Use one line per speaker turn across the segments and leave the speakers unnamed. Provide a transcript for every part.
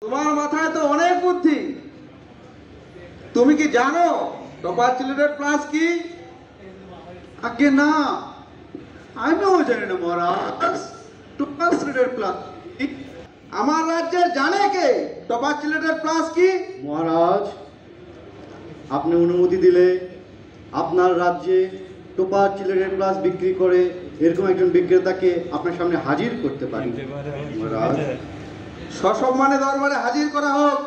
তোমার মাথায় তো অনেক বুদ্ধি। তুমি কি জানো টপার চিলেটের প্লাস কি?
আগে না, আমিও জানি না মহারাজ টপার চিলেটের প্লাস।
আমার রাজ্যের জানে কে টপার চিলেটের প্লাস কি?
মহারাজ, আপনি অনুমতি দিলে আপনার রাজ্যে টোপার চিলেটের প্লাস বিক্রি করে এরকম একজন বিক্রেতাকে আপনার সামনে হাজির করতে পারি। মহারাজ,
সসম্মানে দরবারে হাজির করা হোক।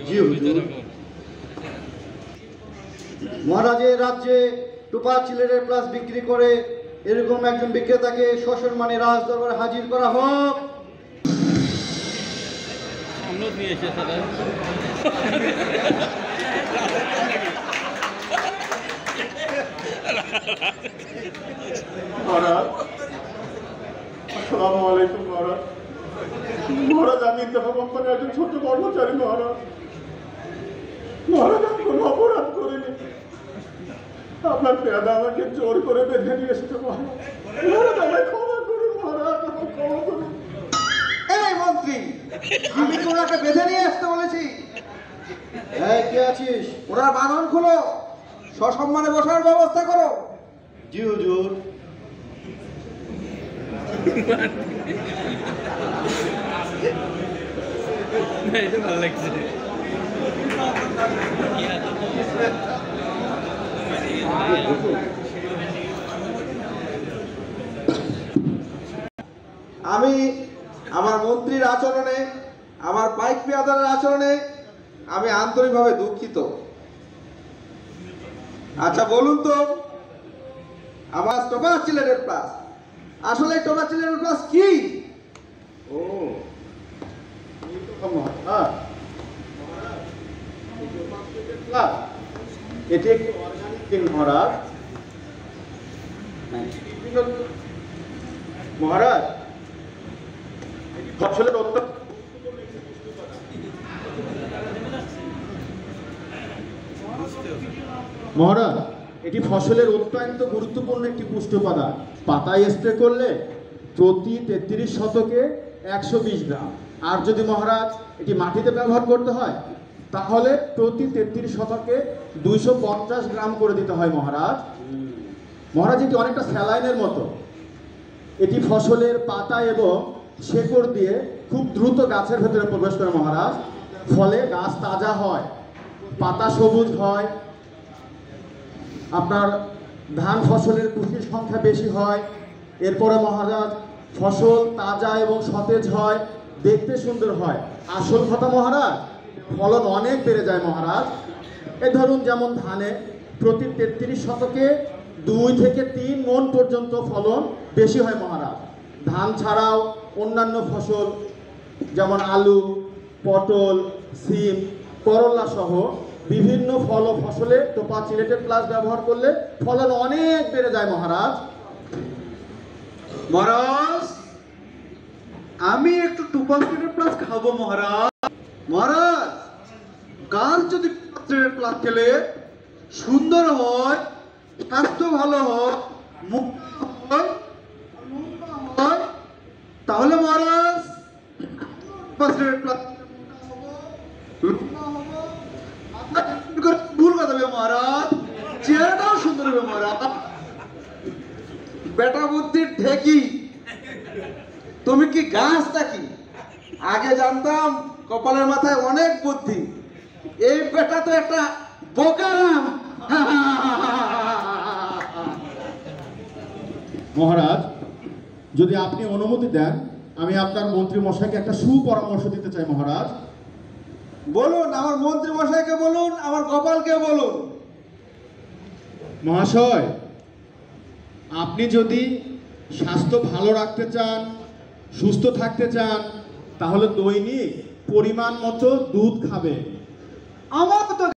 জি হুজুর। মহারাজের রাজ্যে টোপার চিলেটের প্লাস বিক্রি করে এরকম একজন বিক্রেতাকে সসম্মানে রাজ দরবারে হাজির করা হোক।
মহারাজ, আসসালামু আলাইকুম মহারাজ। মহারাজ, আমি ইত্তেফাক কোম্পানির একজন ছোট্ট কর্মচারী মহারাজ। মহারাজ, আমি কোনো অপরাধ করিনি। আপনার পেয়াদা আমাকে জোর করে বেঁধে নিয়ে এসেছে মহারাজ। মহারাজ, আমায় ক্ষমা করুন মহারাজ, আমায় ক্ষমা করুন।
এই মন্ত্রী, আমি তো ওনাকে বেঁধে নিয়ে আসতে বলেছি।
হ্যাঁ, কে আছিস?
ওনার বাঁধন খুলো, সসম্মানে বসার ব্যবস্থা করো।
জি হুজুর।
এটা ভালো লাগছে।
আমি আমার মন্ত্রীর আচরণে, আমার পাইক পেয়াদারের আচরণে আমি আন্তরিকভাবে দুঃখিত। আচ্ছা বলুন তো, আমার টপার চিলেটের প্লাস, আসলে টপার চিলেটের প্লাস কি?
ও, মহারাজ, এটি একটি অর্গানিক তিল মহারাজ। মহারাজ, ফসলের অত্যন্ত মহারাজ, এটি ফসলের অত্যন্ত গুরুত্বপূর্ণ একটি পুষ্টি উপাদান। পাতায় স্প্রে করলে প্রতি 33 শতকে 120 গ্রাম, আর যদি মহারাজ এটি মাটিতে ব্যবহার করতে হয় তাহলে প্রতি 33 শতকে 250 গ্রাম করে দিতে হয় মহারাজ। মহারাজ, এটি অনেকটা স্যালাইনের মতো। এটি ফসলের পাতা এবং শেকড় দিয়ে খুব দ্রুত গাছের ভেতরে প্রবেশ করে মহারাজ। ফলে গাছ তাজা হয়, পাতা সবুজ হয়, আপনার ধান ফসলের কুশির সংখ্যা বেশি হয়। এরপরে মহারাজ ফসল তাজা এবং সতেজ হয়, দেখতে সুন্দর হয়। আসল কথা মহারাজ, ফলন অনেক বেড়ে যায় মহারাজ। এ ধরুন, যেমন ধানে প্রতি 33 শতকে 2 থেকে 3 মণ পর্যন্ত ফলন বেশি হয় মহারাজ। ধান ছাড়াও অন্যান্য ফসল যেমন আলু, পটল, সিম, করলা সহ বিভিন্ন ফল ও ফসলে টোপা চিলেটেড প্লাস ব্যবহার করলে ফলন অনেক বেড়ে যায় মহারাজ।
মহারাজ, আমি একটু টপার চিলেটের প্লাস খাবো মহারাজ।
মহারাজ, গাছ যদি টোপা চিলেটেড প্লাস খেলে সুন্দর হয়, স্বাস্থ্য ভালো হয়, মুখ হয়, হয়, তাহলে মহারাজ টোপা চিলেটেড প্লাস ভুল কথা হবে মহারাজ, চেহারাটাও সুন্দর হবে মহারাজ।
বেটা বুদ্ধির ঢেকি, তুমি কি গাছ নাকি? আগে জানতাম কপালের মাথায় অনেক বুদ্ধি, এই বেটা তো একটা বোকারাম।
মহারাজ, যদি আপনি অনুমতি দেন, আমি আপনার মন্ত্রী মশাইকে একটা সুপরামর্শ দিতে চাই মহারাজ।
বলুন, আমার মন্ত্রী মশাইকে বলুন, আমার কপালকে বলুন।
মহাশয়, আপনি যদি স্বাস্থ্য ভালো রাখতে চান, সুস্থ থাকতে চান, তাহলে দৈনিক পরিমাণ মতো দুধ খাবেন।
আমার তো